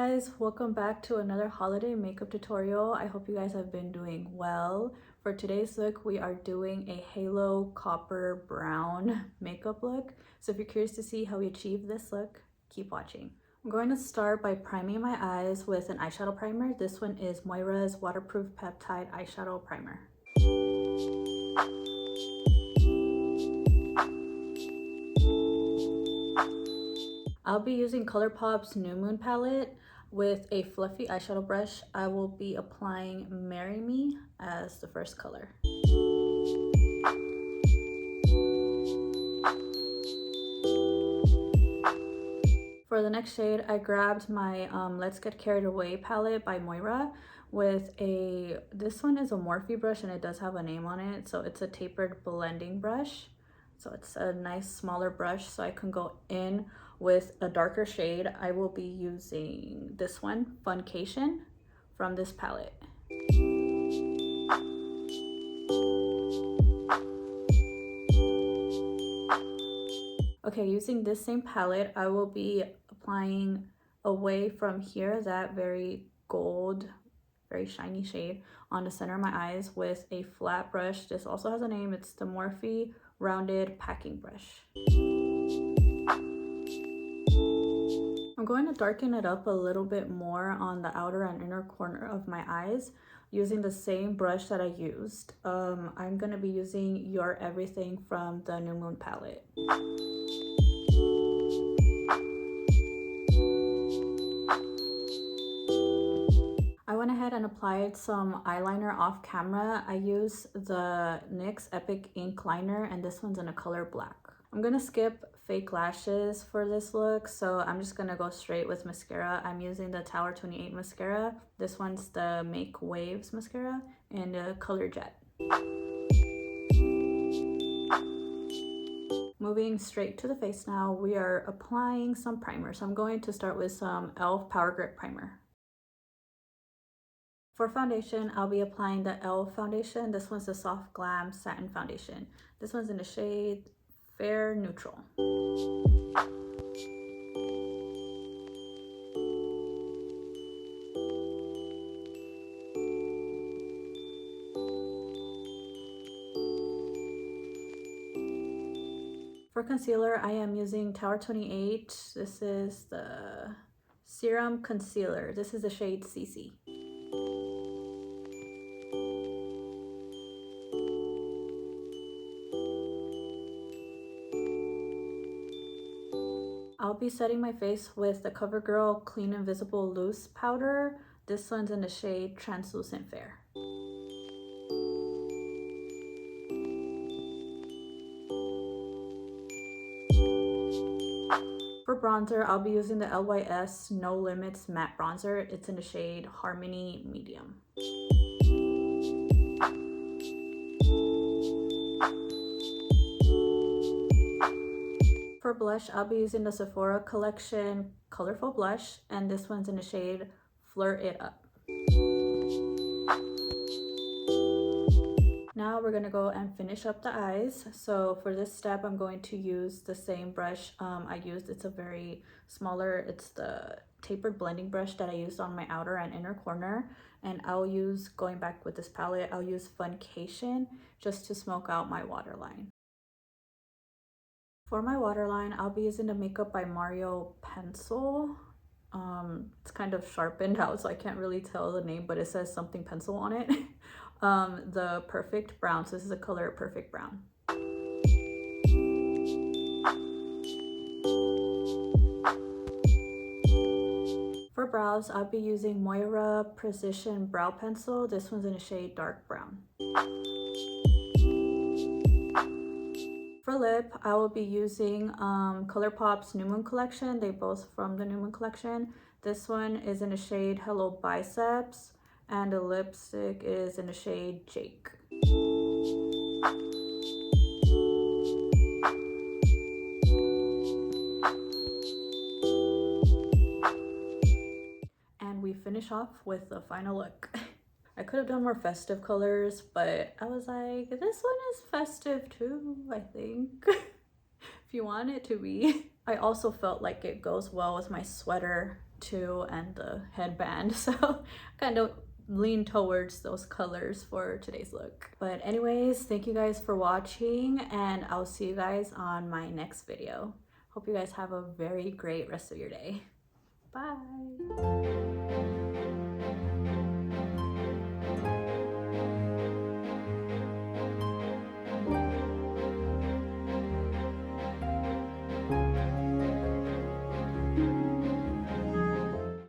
guys, welcome back to another holiday makeup tutorial. I hope you guys have been doing well. For today's look, we are doing a halo copper brown makeup look. So if you're curious to see how we achieve this look, keep watching. I'm going to start by priming my eyes with an eyeshadow primer. This one is Moira's Waterproof Peptide Eyeshadow Primer. I'll be using ColourPop's New Moon palette. With a fluffy eyeshadow brush, I will be applying Marry Me as the first color. For the next shade, I grabbed my Let's Get Carried Away palette by Moira with this one is a Morphe brush and it does have a name on it. So it's a tapered blending brush. So it's a nice smaller brush so I can go in with a darker shade. I will be using this one, Funcation, from this palette. Okay, using this same palette, I will be applying away from here that very gold, very shiny shade on the center of my eyes with a flat brush. This also has a name. It's the Morphe Rounded Packing Brush. I'm going to darken it up a little bit more on the outer and inner corner of my eyes using the same brush that I used. I'm going to be using Your Everything from the New Moon palette. I went ahead and applied some eyeliner off camera. I use the NYX Epic Ink Liner and this one's in a color black. I'm gonna skip fake lashes for this look, so I'm just gonna go straight with mascara. I'm using the Tower 28 mascara. This one's the Make Waves mascara in the color Jet. Moving straight to the face now, we are applying some primer. So I'm going to start with some e.l.f. Power Grip Primer. For foundation, I'll be applying the e.l.f. foundation. This one's the Soft Glam Satin Foundation. This one's in the shade Fair Neutral. For concealer, I am using Tower 28. This is the Serum Concealer. This is the shade CC. I'll be setting my face with the CoverGirl Clean Invisible Loose Powder. This one's in the shade Translucent Fair. For bronzer, I'll be using the LYS No Limits Matte Bronzer. It's in the shade Harmony Medium. For blush, I'll be using the Sephora Collection Colorful Blush, and this one's in the shade Flirt It Up. Now we're gonna go and finish up the eyes. So for this step, I'm going to use the same brush I used. It's a very smaller, it's the tapered blending brush that I used on my outer and inner corner. And I'll use, going back with this palette, I'll use Funcation just to smoke out my waterline. For my waterline, I'll be using the Makeup by Mario pencil. It's kind of sharpened out, so I can't really tell the name, but it says something pencil on it. The Perfect Brown. So this is the color Perfect Brown. For brows, I'll be using Moira Precision Brow Pencil. This one's in the shade Dark Brown. For lip, I will be using ColourPop's New Moon collection. They both from the New Moon collection. This one is in the shade Hello Biceps, and the lipstick is in the shade Jake. And we finish off with the final look. I could have done more festive colors, but I was like, this one is festive too, I think. If you want it to be. I also felt like it goes well with my sweater too, and the headband. So kind of lean towards those colors for today's look. But anyways, thank you guys for watching, and I'll see you guys on my next video. Hope you guys have a very great rest of your day. Bye.